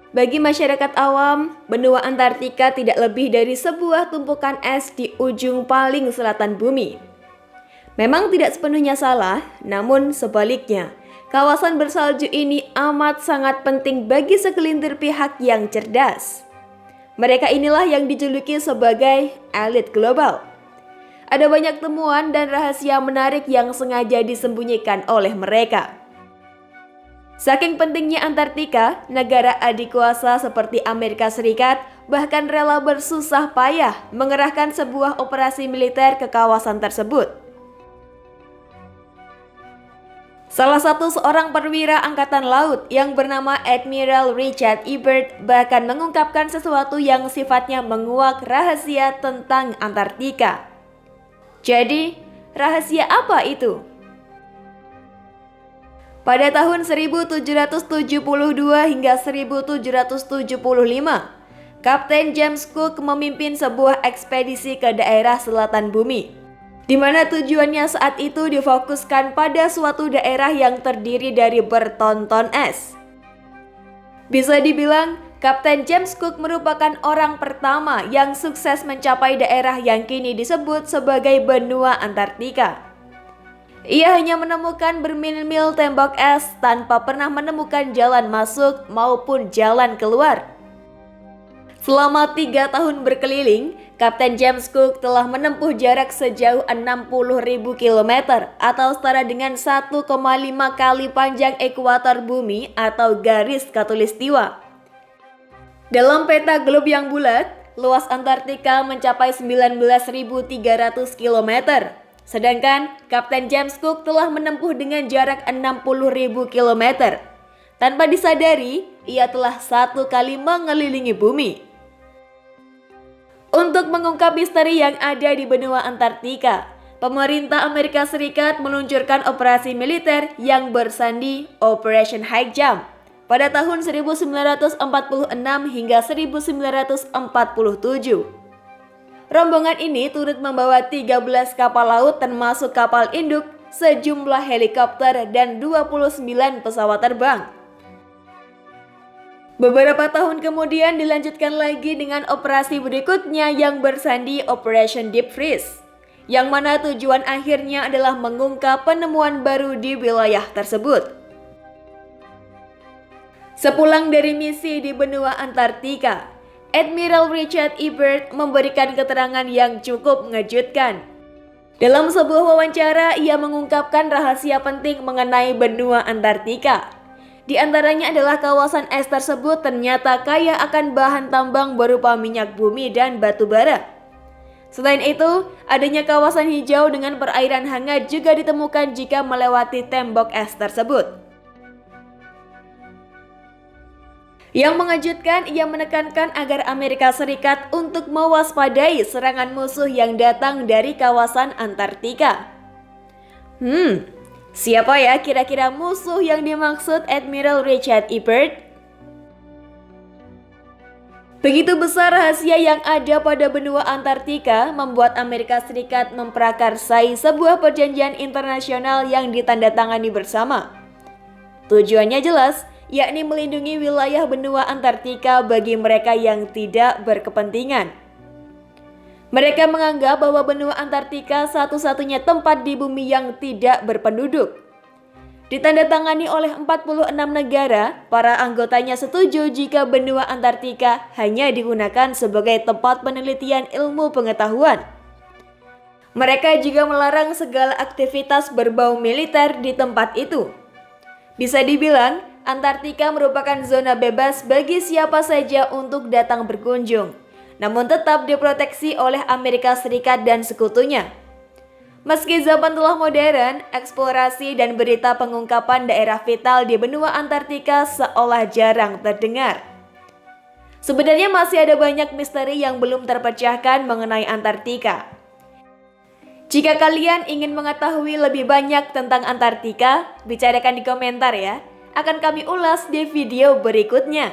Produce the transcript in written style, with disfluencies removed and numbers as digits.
Bagi masyarakat awam, benua Antartika tidak lebih dari sebuah tumpukan es di ujung paling selatan bumi. Memang tidak sepenuhnya salah, namun sebaliknya, kawasan bersalju ini amat sangat penting bagi segelintir pihak yang cerdas. Mereka inilah yang dijuluki sebagai elit global. Ada banyak temuan dan rahasia menarik yang sengaja disembunyikan oleh mereka. Saking pentingnya Antartika, negara adik kuasa seperti Amerika Serikat bahkan rela bersusah payah mengerahkan sebuah operasi militer ke kawasan tersebut. Salah satu seorang perwira angkatan laut yang bernama Admiral Richard E. Byrd bahkan mengungkapkan sesuatu yang sifatnya menguak rahasia tentang Antartika. Jadi, rahasia apa itu? Pada tahun 1772 hingga 1775, Kapten James Cook memimpin sebuah ekspedisi ke daerah selatan bumi, di mana tujuannya saat itu difokuskan pada suatu daerah yang terdiri dari bertonton es. Bisa dibilang, Kapten James Cook merupakan orang pertama yang sukses mencapai daerah yang kini disebut sebagai benua Antartika. Ia hanya menemukan bermil-mil tembok es tanpa pernah menemukan jalan masuk maupun jalan keluar. Selama 3 tahun berkeliling, Kapten James Cook telah menempuh jarak sejauh 60.000 km atau setara dengan 1,5 kali panjang ekuator bumi atau garis khatulistiwa. Dalam peta globe yang bulat, luas Antartika mencapai 19.300 km. Sedangkan Kapten James Cook telah menempuh dengan jarak 60.000 km. Tanpa disadari, ia telah 1 kali mengelilingi bumi. Untuk mengungkap misteri yang ada di benua Antartika, pemerintah Amerika Serikat meluncurkan operasi militer yang bersandi Operation High Jump pada tahun 1946 hingga 1947. Rombongan ini turut membawa 13 kapal laut termasuk kapal induk, sejumlah helikopter, dan 29 pesawat terbang. Beberapa tahun kemudian dilanjutkan lagi dengan operasi berikutnya yang bersandi Operation Deep Freeze, yang mana tujuan akhirnya adalah mengungkap penemuan baru di wilayah tersebut. Sepulang dari misi di benua Antartika, Admiral Richard E. Byrd memberikan keterangan yang cukup mengejutkan. Dalam sebuah wawancara, ia mengungkapkan rahasia penting mengenai benua Antartika. Di antaranya adalah kawasan es tersebut ternyata kaya akan bahan tambang berupa minyak bumi dan batu bara. Selain itu, adanya kawasan hijau dengan perairan hangat juga ditemukan jika melewati tembok es tersebut. Yang mengejutkan, ia menekankan agar Amerika Serikat untuk mewaspadai serangan musuh yang datang dari kawasan Antartika. Siapa ya kira-kira musuh yang dimaksud Admiral Richard E. Byrd? Begitu besar rahasia yang ada pada benua Antartika membuat Amerika Serikat memprakarsai sebuah perjanjian internasional yang ditandatangani bersama. Tujuannya jelas, yakni melindungi wilayah benua Antartika bagi mereka yang tidak berkepentingan. Mereka menganggap bahwa benua Antartika satu-satunya tempat di bumi yang tidak berpenduduk. Ditandatangani oleh 46 negara, para anggotanya setuju jika benua Antartika hanya digunakan sebagai tempat penelitian ilmu pengetahuan. Mereka juga melarang segala aktivitas berbau militer di tempat itu. Bisa dibilang, Antartika merupakan zona bebas bagi siapa saja untuk datang berkunjung, namun tetap diproteksi oleh Amerika Serikat dan sekutunya. Meski zaman telah modern, eksplorasi dan berita pengungkapan daerah vital di benua Antartika seolah jarang terdengar. Sebenarnya masih ada banyak misteri yang belum terpecahkan mengenai Antartika. Jika kalian ingin mengetahui lebih banyak tentang Antartika, bicarakan di komentar ya. Akan kami ulas di video berikutnya.